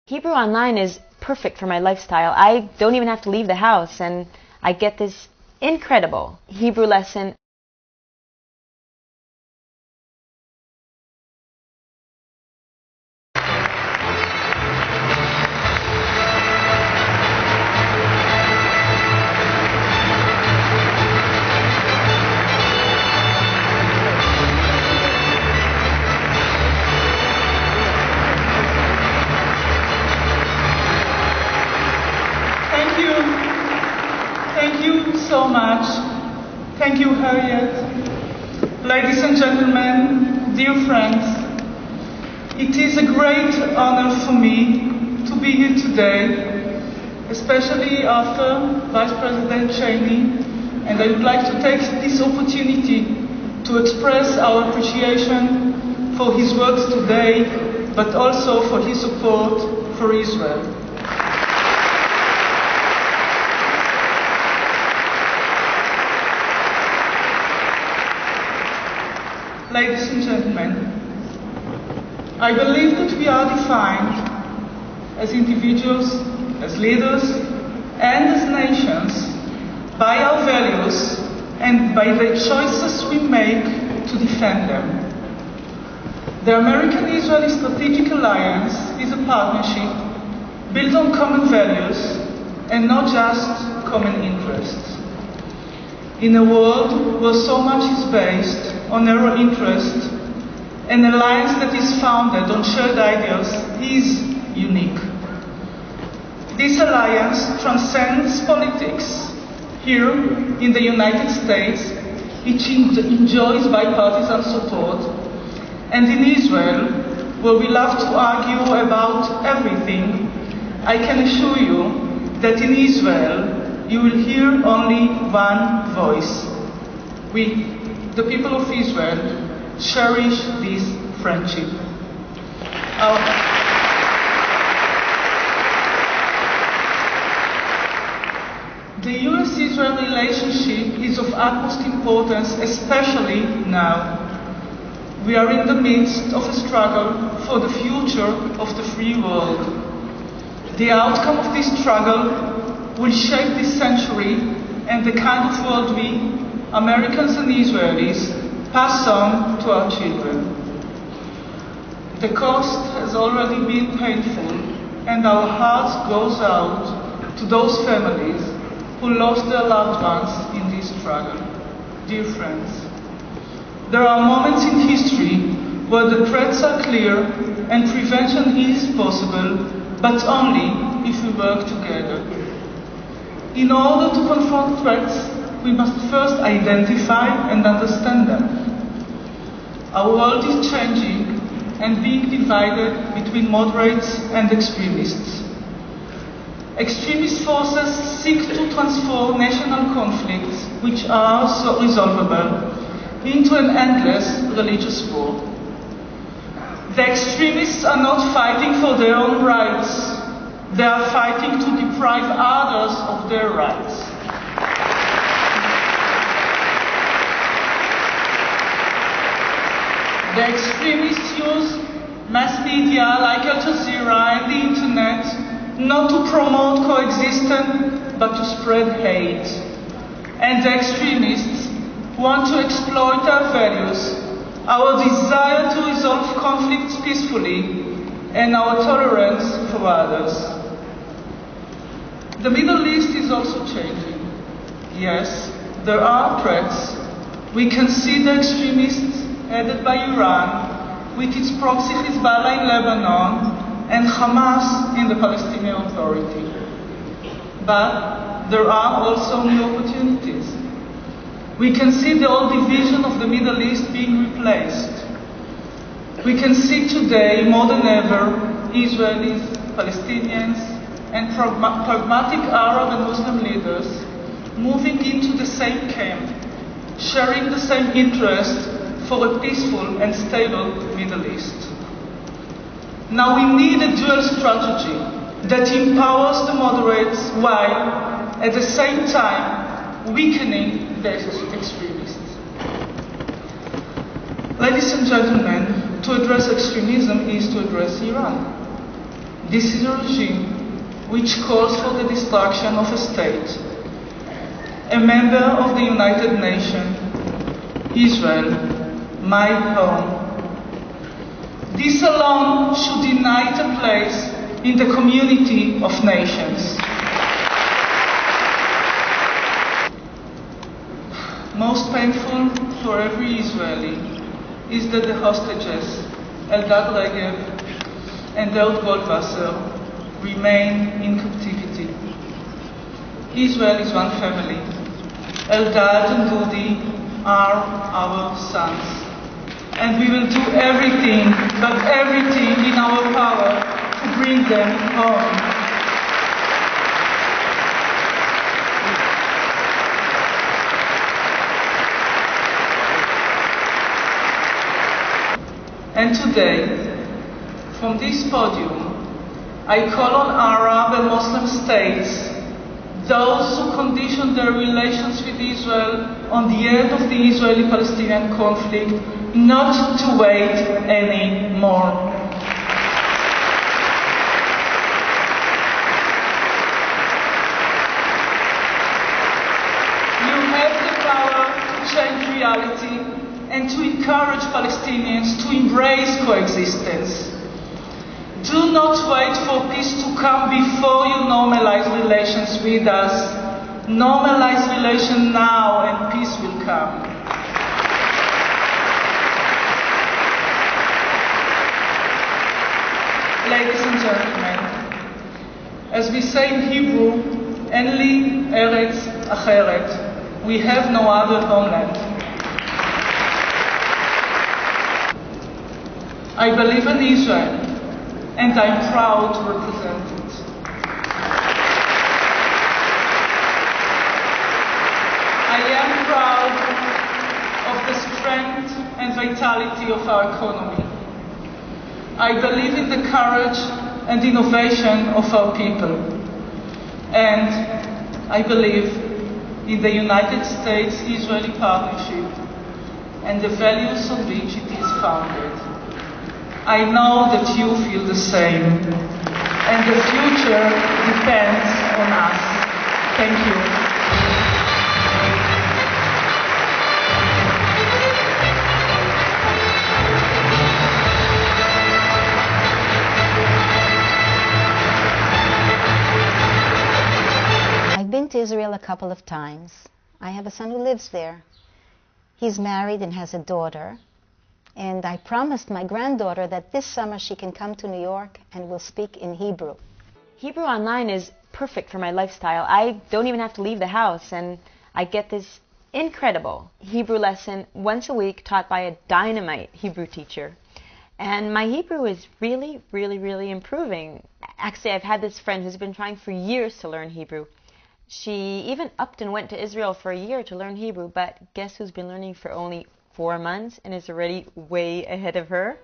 Hebrew online is perfect for my lifestyle. I don't even have to leave the house, and I get this incredible Hebrew lesson. Thank you so much. Thank you, Harriet. Ladies and gentlemen, dear friends, it is a great honor for me to be here today, especially after Vice President Cheney, and I would like to take this opportunity to express our appreciation for his words today, but also for his support for Israel. Ladies and gentlemen, I believe that we are defined as individuals, as leaders, and as nations by our values and by the choices we make to defend them. The American-Israeli Strategic Alliance is a partnership built on common values and not just common interests. In a world where so much is based on narrow interest, an alliance that is founded on shared ideals is unique. This alliance transcends politics. Here, in the United States, it enjoys bipartisan support, and in Israel, where we love to argue about everything, I can assure you that in Israel, you will hear only one voice. We, the people of Israel, cherish this friendship. The US-Israel relationship is of utmost importance, especially now. We are in the midst of a struggle for the future of the free world. The outcome of this struggle will shape this century and the kind of world we, Americans and Israelis, pass on to our children. The cost has already been painful, and our hearts goes out to those families who lost their loved ones in this struggle. Dear friends, there are moments in history where the threats are clear and prevention is possible, but only if we work together. In order to confront threats, we must first identify and understand them. Our world is changing and being divided between moderates and extremists. Extremist forces seek to transform national conflicts, which are so resolvable, into an endless religious war. The extremists are not fighting for their own rights. They are fighting to deprive others of their rights. The extremists use mass media like Al Jazeera and the internet not to promote coexistence, but to spread hate. And the extremists want to exploit our values, our desire to resolve conflicts peacefully, and our tolerance for others. The Middle East is also changing. Yes, there are threats. We can see the extremists headed by Iran, with its proxy Hezbollah in Lebanon, and Hamas in the Palestinian Authority. But there are also new opportunities. We can see the old division of the Middle East being replaced. We can see today, more than ever, Israelis, Palestinians, and pragmatic Arab and Muslim leaders moving into the same camp, sharing the same interest for a peaceful and stable Middle East. Now we need a dual strategy that empowers the moderates while, at the same time, weakening the extremists. Ladies and gentlemen, to address extremism is to address Iran. This is a regime which calls for the destruction of a state, a member of the United Nations, Israel, my home. This alone should deny it a place in the community of nations. Most painful for every Israeli is that the hostages, Eldad Regev and Ehud Goldwasser, remain in captivity. Israel is one family. Eldad and Dudi are our sons. And we will do everything, but everything in our power to bring them home. And today, from this podium, I call on Arab and Muslim states, those who condition their relations with Israel on the end of the Israeli-Palestinian conflict, not to wait anymore. You have the power to change reality and to encourage Palestinians to embrace coexistence. Do not wait for peace to come before you normalize relations with us. Normalize relations now and peace will come. Ladies and gentlemen, as we say in Hebrew, En li eretz acheret, we have no other homeland. I believe in Israel, and I'm proud to represent it. I am proud of the strength and vitality of our economy. I believe in the courage and innovation of our people. And I believe in the United States-Israeli partnership and the values on which it is founded. I know that you feel the same, and the future depends on us. Thank you. I've been to Israel a couple of times. I have a son who lives there. He's married and has a daughter. And I promised my granddaughter that this summer she can come to New York and we'll speak in Hebrew. Hebrew online is perfect for my lifestyle. I don't even have to leave the house, and I get this incredible Hebrew lesson once a week taught by a dynamite Hebrew teacher. And my Hebrew is really, really, really improving. Actually, I've had this friend who's been trying for years to learn Hebrew. She even upped and went to Israel for a year to learn Hebrew, but guess who's been learning for only 4 months and is already way ahead of her?